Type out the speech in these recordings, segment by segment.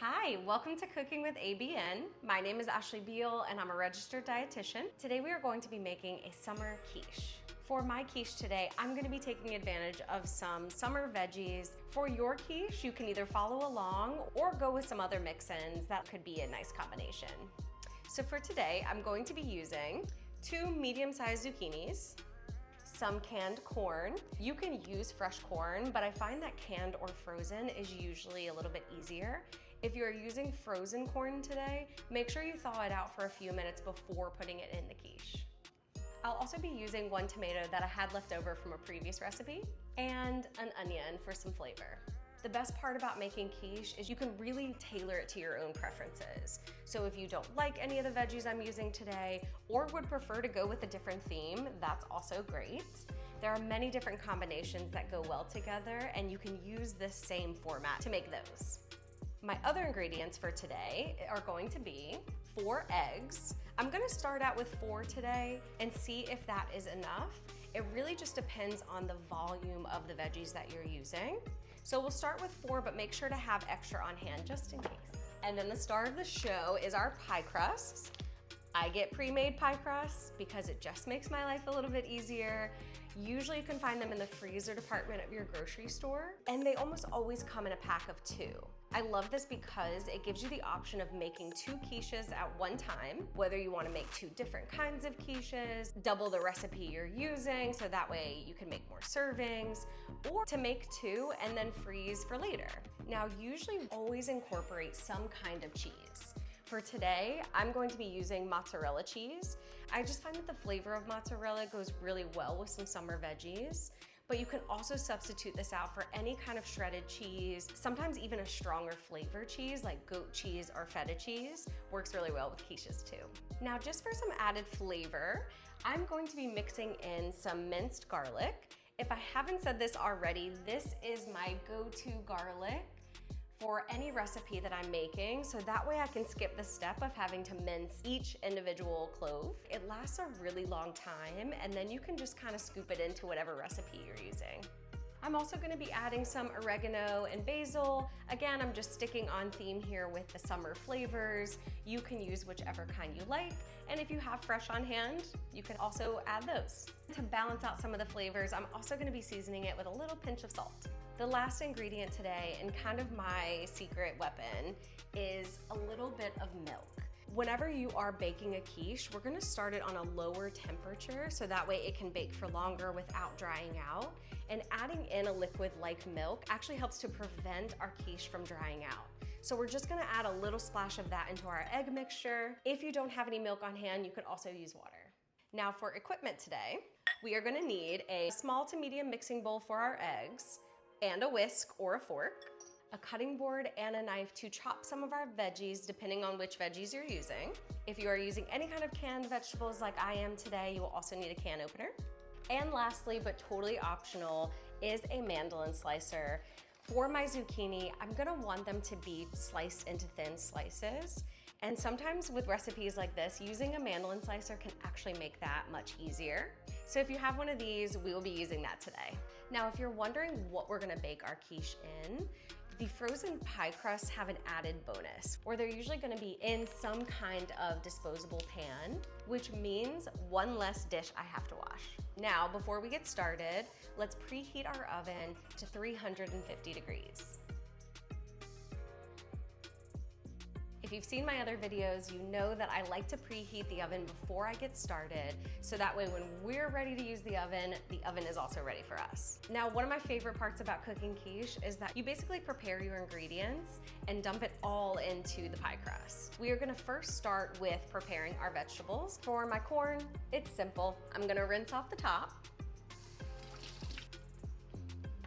Hi, welcome to Cooking with ABN. My name is Ashley Beal and I'm a registered dietitian. Today we are going to be making a summer quiche. For my quiche today, I'm going to be taking advantage of some summer veggies. For your quiche, you can either follow along or go with some other mix-ins. That could be a nice combination. So for today, I'm going to be using 2 medium-sized zucchinis, some canned corn. You can use fresh corn, but I find that canned or frozen is usually a little bit easier. If you're using frozen corn today, make sure you thaw it out for a few minutes before putting it in the quiche. I'll also be using 1 tomato that I had left over from a previous recipe and an onion for some flavor. The best part about making quiche is you can really tailor it to your own preferences. So if you don't like any of the veggies I'm using today or would prefer to go with a different theme, that's also great. There are many different combinations that go well together and you can use this same format to make those. My other ingredients for today are going to be 4 eggs. I'm gonna start out with 4 today and see if that is enough. It really just depends on the volume of the veggies that you're using. So we'll start with 4, but make sure to have extra on hand just in case. And then the star of the show is our pie crusts. I get pre-made pie crusts because it just makes my life a little bit easier. Usually you can find them in the freezer department of your grocery store, and they almost always come in a pack of 2. I love this because it gives you the option of making 2 quiches at one time, whether you want to make 2 different kinds of quiches, double the recipe you're using so that way you can make more servings, or to make 2 and then freeze for later. Now, usually we always incorporate some kind of cheese. For today, I'm going to be using mozzarella cheese. I just find that the flavor of mozzarella goes really well with some summer veggies, but you can also substitute this out for any kind of shredded cheese, sometimes even a stronger flavor cheese like goat cheese or feta cheese works really well with quiches too. Now, just for some added flavor, I'm going to be mixing in some minced garlic. If I haven't said this already, this is my go-to garlic for any recipe that I'm making, so that way I can skip the step of having to mince each individual clove. It lasts a really long time, and then you can just kind of scoop it into whatever recipe you're using. I'm also gonna be adding some oregano and basil. Again, I'm just sticking on theme here with the summer flavors. You can use whichever kind you like, and if you have fresh on hand, you can also add those. To balance out some of the flavors, I'm also gonna be seasoning it with a little pinch of salt. The last ingredient today, and kind of my secret weapon, is a little bit of milk. Whenever you are baking a quiche, we're gonna start it on a lower temperature so that way it can bake for longer without drying out. And adding in a liquid like milk actually helps to prevent our quiche from drying out. So we're just gonna add a little splash of that into our egg mixture. If you don't have any milk on hand, you could also use water. Now for equipment today, we are gonna need a small to medium mixing bowl for our eggs, and a whisk or a fork, a cutting board and a knife to chop some of our veggies depending on which veggies you're using. If you are using any kind of canned vegetables like I am today, you will also need a can opener. And lastly, but totally optional, is a mandolin slicer. For my zucchini, I'm gonna want them to be sliced into thin slices. And sometimes with recipes like this, using a mandolin slicer can actually make that much easier. So if you have one of these, we will be using that today. Now, if you're wondering what we're gonna bake our quiche in, the frozen pie crusts have an added bonus, where they're usually gonna be in some kind of disposable pan, which means 1 less dish I have to wash. Now, before we get started, let's preheat our oven to 350 degrees. If you've seen my other videos, you know that I like to preheat the oven before I get started, so that way when we're ready to use the oven is also ready for us. Now, one of my favorite parts about cooking quiche is that you basically prepare your ingredients and dump it all into the pie crust. We are gonna first start with preparing our vegetables. For my corn, it's simple. I'm gonna rinse off the top,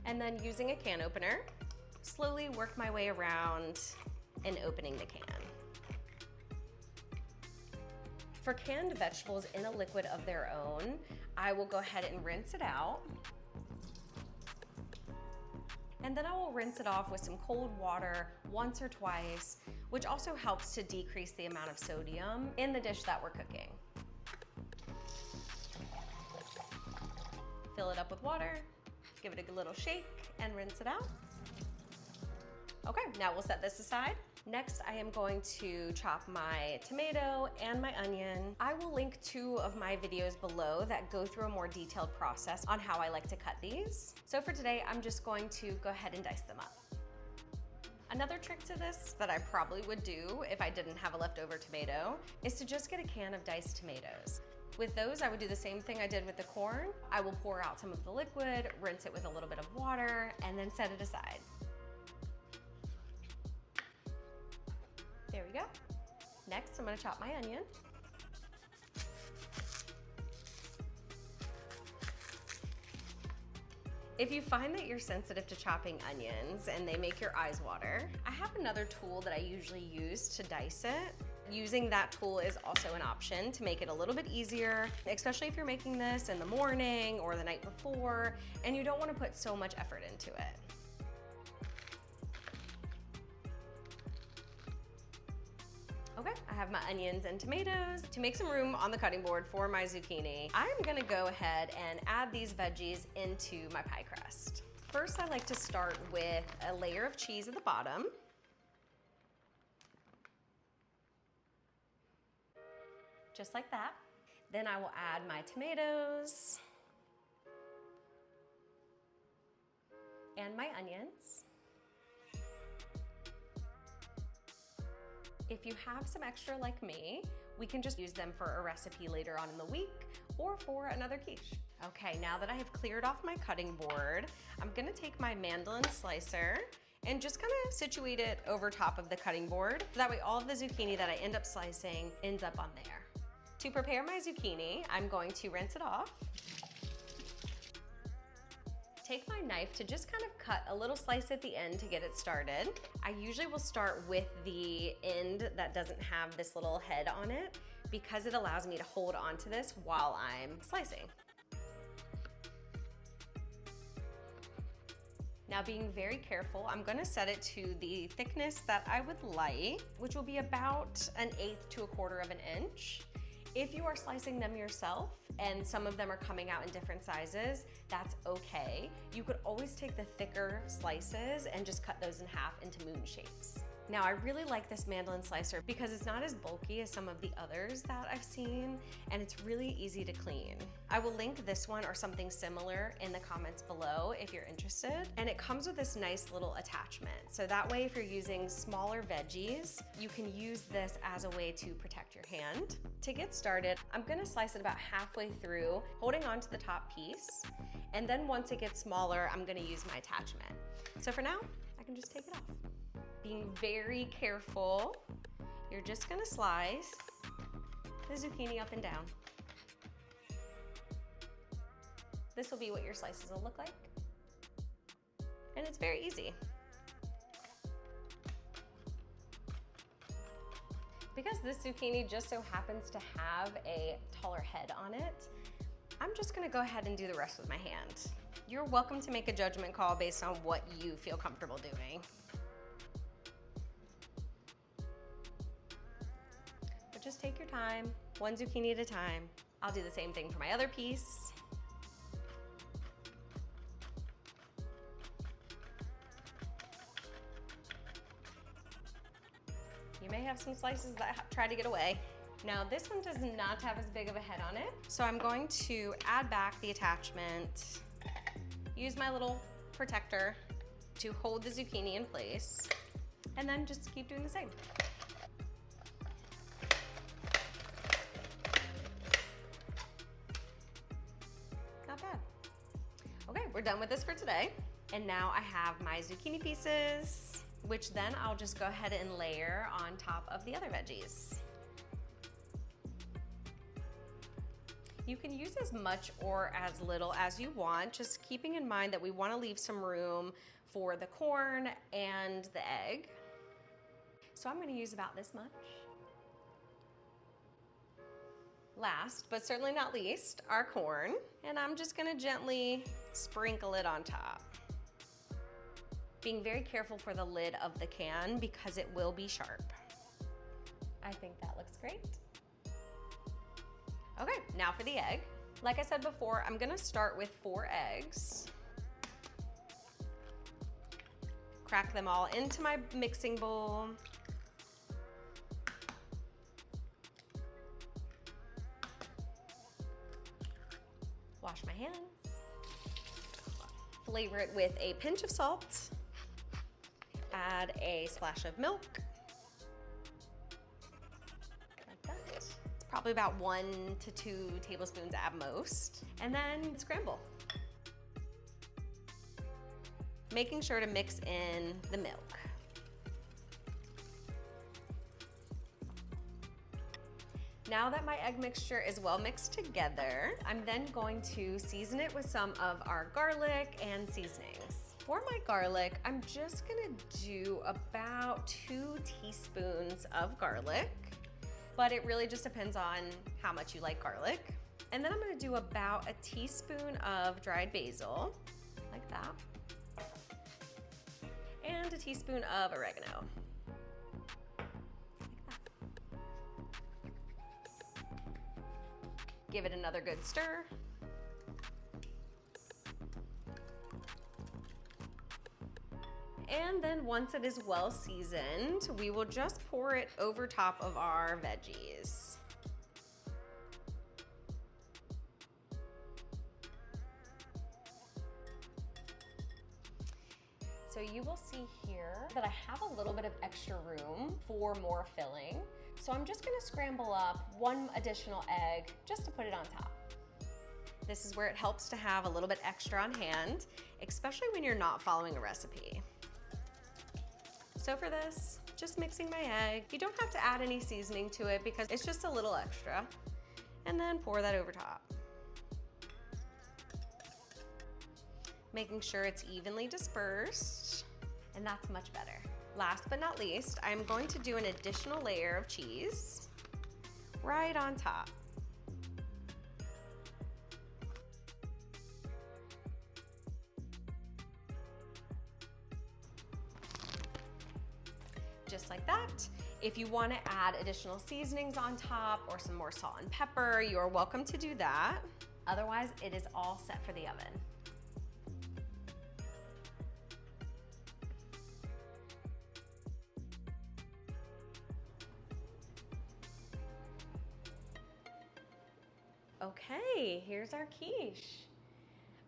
and then using a can opener, slowly work my way around and opening the can. For canned vegetables in a liquid of their own, I will go ahead and rinse it out. And then I will rinse it off with some cold water once or twice, which also helps to decrease the amount of sodium in the dish that we're cooking. Fill it up with water, give it a little shake, and rinse it out. Okay, now we'll set this aside Next, I am going to chop my tomato and my onion. I will link 2 of my videos below that go through a more detailed process on how I like to cut these. So for today, I'm just going to go ahead and dice them up. Another trick to this that I probably would do if I didn't have a leftover tomato is to just get a can of diced tomatoes. With those, I would do the same thing I did with the corn. I will pour out some of the liquid, rinse it with a little bit of water, and then set it aside. There we go. Next, I'm gonna chop my onion. If you find that you're sensitive to chopping onions and they make your eyes water, I have another tool that I usually use to dice it. Using that tool is also an option to make it a little bit easier, especially if you're making this in the morning or the night before, and you don't want to put so much effort into it. Okay, I have my onions and tomatoes. To make some room on the cutting board for my zucchini, I'm gonna go ahead and add these veggies into my pie crust. First, I like to start with a layer of cheese at the bottom. Just like that. Then I will add my tomatoes and my onions. If you have some extra like me, we can just use them for a recipe later on in the week or for another quiche. Okay, now that I have cleared off my cutting board, I'm gonna take my mandolin slicer and just kind of situate it over top of the cutting board. That way all of the zucchini that I end up slicing ends up on there. To prepare my zucchini, I'm going to rinse it off. Take my knife to just kind of cut a little slice at the end to get it started. I usually will start with the end that doesn't have this little head on it because it allows me to hold onto this while I'm slicing. Now, being very careful, I'm gonna set it to the thickness that I would like, which will be about 1/8 to 1/4 of an inch. If you are slicing them yourself and some of them are coming out in different sizes, that's okay. You could always take the thicker slices and just cut those in half into moon shapes. Now, I really like this mandolin slicer because it's not as bulky as some of the others that I've seen, and it's really easy to clean. I will link this one or something similar in the comments below if you're interested. And it comes with this nice little attachment. So that way, if you're using smaller veggies, you can use this as a way to protect your hand. To get started, I'm gonna slice it about halfway through, holding on to the top piece. And then once it gets smaller, I'm gonna use my attachment. So for now, I can just take it off. Being very careful, you're just gonna slice the zucchini up and down. This will be what your slices will look like. And it's very easy. Because this zucchini just so happens to have a taller head on it, I'm just gonna go ahead and do the rest with my hand. You're welcome to make a judgment call based on what you feel comfortable doing. But just take your time, one zucchini at a time. I'll do the same thing for my other piece. You may have some slices that try to get away. Now this one does not have as big of a head on it, so I'm going to add back the attachment, use my little protector to hold the zucchini in place, and then just keep doing the same. Not bad. Okay, we're done with this for today. And now I have my zucchini pieces, which then I'll just go ahead and layer on top of the other veggies. You can use as much or as little as you want, just keeping in mind that we want to leave some room for the corn and the egg. So I'm going to use about this much. Last, but certainly not least, our corn. And I'm just going to gently sprinkle it on top. Being very careful for the lid of the can because it will be sharp. I think that looks great. Okay, now for the egg. Like I said before, I'm gonna start with 4 eggs. Crack them all into my mixing bowl. flavor it with a pinch of salt. Add a splash of milk. Like that. It's probably about 1 to 2 tablespoons at most. And then scramble. Making sure to mix in the milk. Now that my egg mixture is well mixed together, I'm then going to season it with some of our garlic and seasonings. For my garlic, I'm just gonna do about 2 teaspoons of garlic, but it really just depends on how much you like garlic. And then I'm gonna do about a teaspoon of dried basil, like that, and a teaspoon of oregano. Give it another good stir. And then once it is well seasoned, we will just pour it over top of our veggies. So you will see here that I have a little bit of extra room for more filling. So I'm just gonna scramble up 1 additional egg just to put it on top. This is where it helps to have a little bit extra on hand, especially when you're not following a recipe. So for this, just mixing my egg. You don't have to add any seasoning to it because it's just a little extra. And then pour that over top. Making sure it's evenly dispersed, and that's much better. Last but not least, I'm going to do an additional layer of cheese right on top. Just like that. If you want to add additional seasonings on top or some more salt and pepper, you're welcome to do that. Otherwise, it is all set for the oven. Okay, here's our quiche.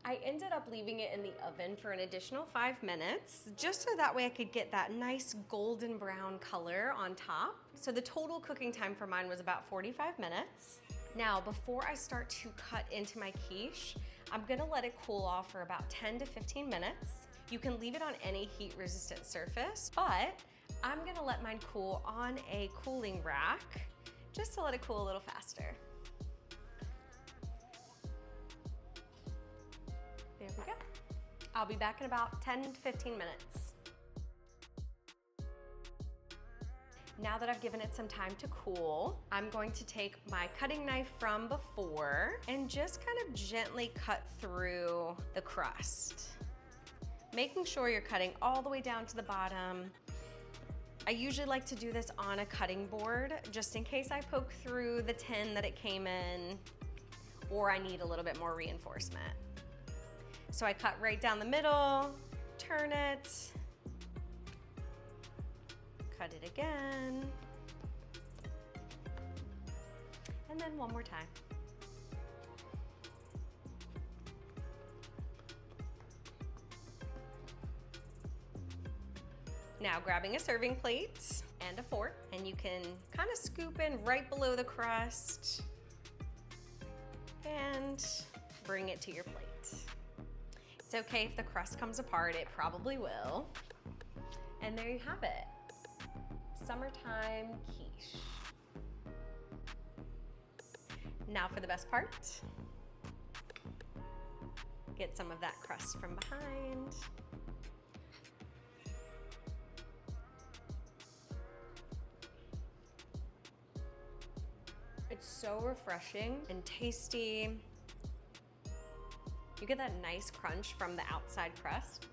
I ended up leaving it in the oven for an additional 5 minutes, just so that way I could get that nice golden brown color on top. So the total cooking time for mine was about 45 minutes. Now, before I start to cut into my quiche, I'm gonna let it cool off for about 10 to 15 minutes. You can leave it on any heat-resistant surface, but I'm gonna let mine cool on a cooling rack, just to let it cool a little faster. There we go. I'll be back in about 10 to 15 minutes. Now that I've given it some time to cool, I'm going to take my cutting knife from before and just kind of gently cut through the crust. Making sure you're cutting all the way down to the bottom. I usually like to do this on a cutting board, just in case I poke through the tin that it came in, or I need a little bit more reinforcement. So I cut right down the middle, turn it, cut it again, and then one more time. Now grabbing a serving plate and a fork, and you can kind of scoop in right below the crust and bring it to your plate. It's okay if the crust comes apart, it probably will. And there you have it, summertime quiche. Now for the best part. Get some of that crust from behind. It's so refreshing and tasty. You get that nice crunch from the outside crust.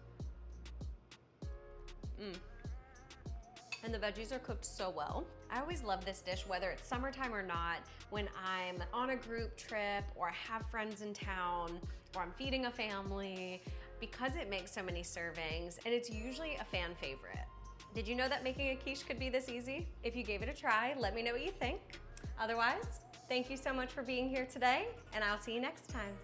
And the veggies are cooked so well. I always love this dish, whether it's summertime or not, when I'm on a group trip or I have friends in town or I'm feeding a family, because it makes so many servings, and it's usually a fan favorite. Did you know that making a quiche could be this easy? If you gave it a try, let me know what you think. Otherwise, thank you so much for being here today, and I'll see you next time.